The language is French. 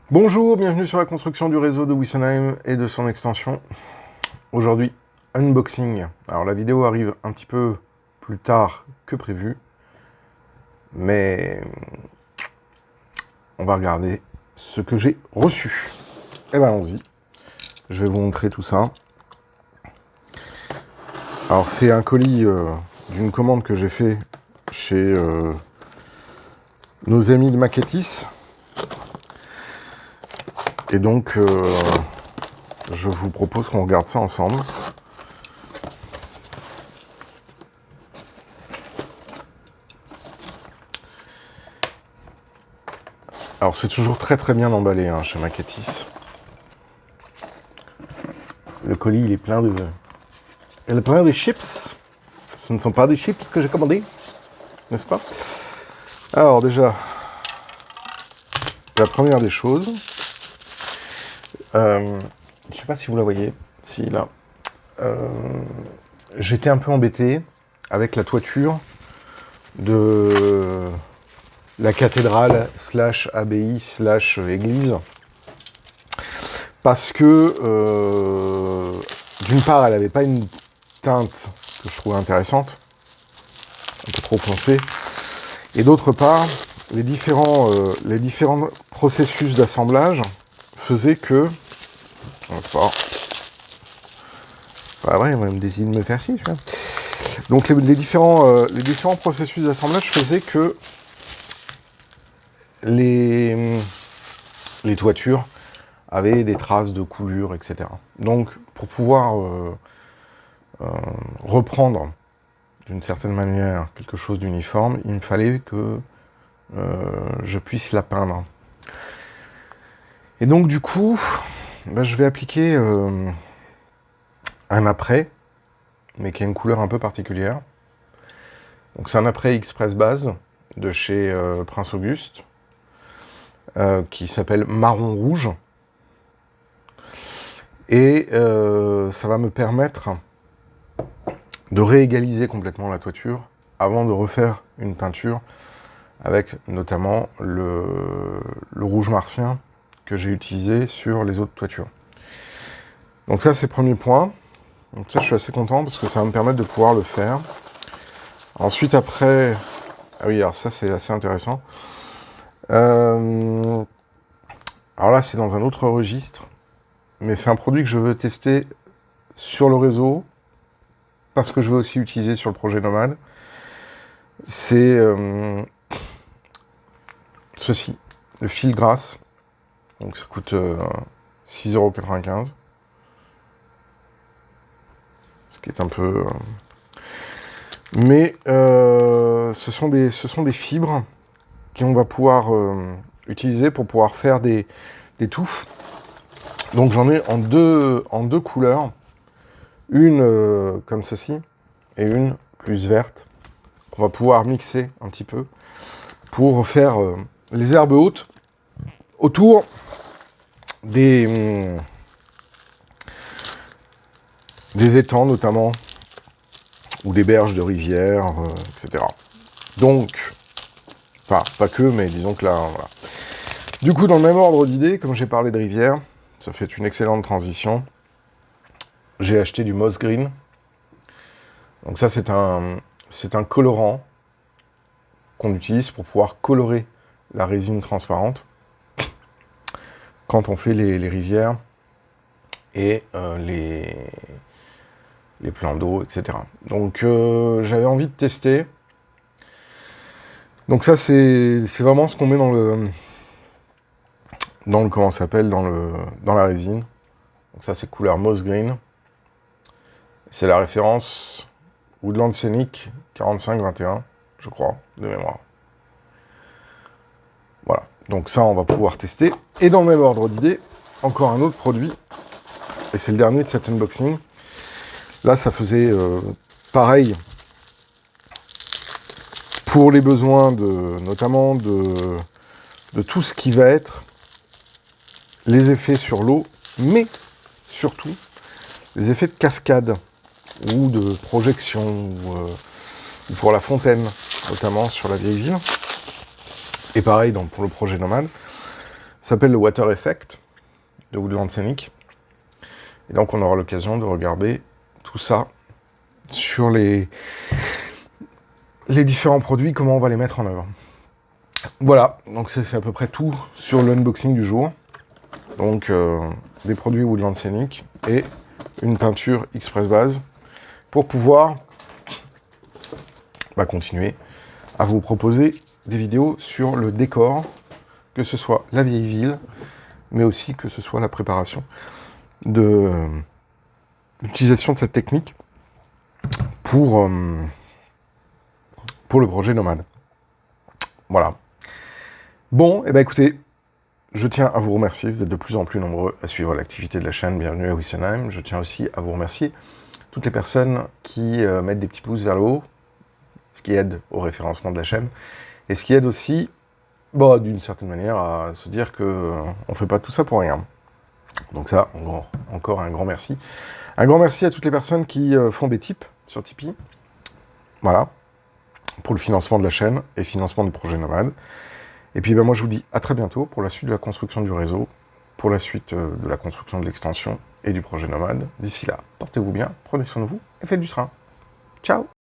Bonjour, bienvenue sur la construction du réseau de Wissenheim et de son extension. Aujourd'hui, unboxing. Alors la vidéo arrive un petit peu plus tard que prévu, mais on va regarder ce que j'ai reçu. Et ben allons-y, je vais vous montrer tout ça. Alors c'est un colis d'une commande que j'ai fait chez nos amis de Maquettis. Et donc, je vous propose qu'on regarde ça ensemble. Alors, c'est toujours très très bien emballé hein, chez Maquettis. Le colis, il est plein de... Il est plein de chips. Ce ne sont pas des chips que j'ai commandés, n'est-ce pas? Alors, déjà, la première des choses... je ne sais pas si vous la voyez. Si, là. J'étais un peu embêté avec la toiture de la cathédrale / abbaye / église. Parce que, d'une part, elle n'avait pas une teinte que je trouvais intéressante, un peu trop foncée. Et d'autre part, les différents processus d'assemblage faisaient que... Pas vrai, il va me décider de me faire chier, tu vois. Donc les différents processus d'assemblage faisaient que les toitures avaient des traces de coulure, etc. Donc pour pouvoir reprendre d'une certaine manière quelque chose d'uniforme, il me fallait que je puisse la peindre. Et donc du coup, je vais appliquer un après, mais qui a une couleur un peu particulière. Donc c'est un après Express Base de chez Prince Auguste, qui s'appelle Marron Rouge. Et ça va me permettre de réégaliser complètement la toiture avant de refaire une peinture avec notamment le rouge martien que j'ai utilisé sur les autres toitures. Donc ça c'est le premier point. Donc ça je suis assez content parce que ça va me permettre de pouvoir le faire. Ensuite après... Ah oui, alors ça c'est assez intéressant. Alors là c'est dans un autre registre. Mais c'est un produit que je veux tester sur le réseau. Parce que je veux aussi utiliser sur le projet Nomade. C'est ceci. Le fil grasse. Donc ça coûte 6,95 €. Ce qui est un peu... Mais ce sont des fibres qu'on va pouvoir utiliser pour pouvoir faire des touffes. Donc j'en ai en deux couleurs. Une comme ceci et une plus verte. Qu'on va pouvoir mixer un petit peu pour faire les herbes hautes autour des étangs notamment, ou des berges de rivières, etc. Donc, enfin, pas que, mais disons que là, voilà. Du coup, dans le même ordre d'idées, comme j'ai parlé de rivière, ça fait une excellente transition. J'ai acheté du moss green. Donc ça, c'est un colorant qu'on utilise pour pouvoir colorer la résine transparente quand on fait les rivières et les plans d'eau, etc. Donc j'avais envie de tester. Donc ça c'est vraiment ce qu'on met dans le comment ça s'appelle dans la résine. Donc ça c'est couleur moss green. C'est la référence Woodland Scenic 4521, je crois, de mémoire. Voilà. Donc ça on va pouvoir tester. Et dans le même ordre d'idée, encore un autre produit. Et c'est le dernier de cet unboxing. Là ça faisait pareil. Pour les besoins notamment de tout ce qui va être les effets sur l'eau, mais surtout les effets de cascade ou de projection, ou pour la fontaine, notamment sur la vieille ville. Et pareil pour le projet Nomade. s'appelle le Water Effect de Woodland Scenic. Et donc on aura l'occasion de regarder tout ça sur les différents produits, comment on va les mettre en œuvre. Voilà, donc c'est à peu près tout sur l'unboxing du jour. Donc des produits Woodland Scenic et une peinture Express Base pour pouvoir continuer à vous proposer des vidéos sur le décor, que ce soit la vieille ville, mais aussi que ce soit la préparation de l'utilisation de cette technique pour le projet Nomade. Voilà. Bon, et écoutez, je tiens à vous remercier, vous êtes de plus en plus nombreux à suivre l'activité de la chaîne, bienvenue à Wissenheim. Je tiens aussi à vous remercier toutes les personnes qui mettent des petits pouces vers le haut, ce qui aide au référencement de la chaîne, et ce qui aide aussi, d'une certaine manière, à se dire qu'on ne fait pas tout ça pour rien. Donc ça, encore un grand merci. Un grand merci à toutes les personnes qui font des tips sur Tipeee, voilà, pour le financement de la chaîne et financement du projet Nomade. Et puis moi je vous dis à très bientôt pour la suite de la construction du réseau, pour la suite de la construction de l'extension et du projet Nomade. D'ici là, portez-vous bien, prenez soin de vous et faites du train. Ciao!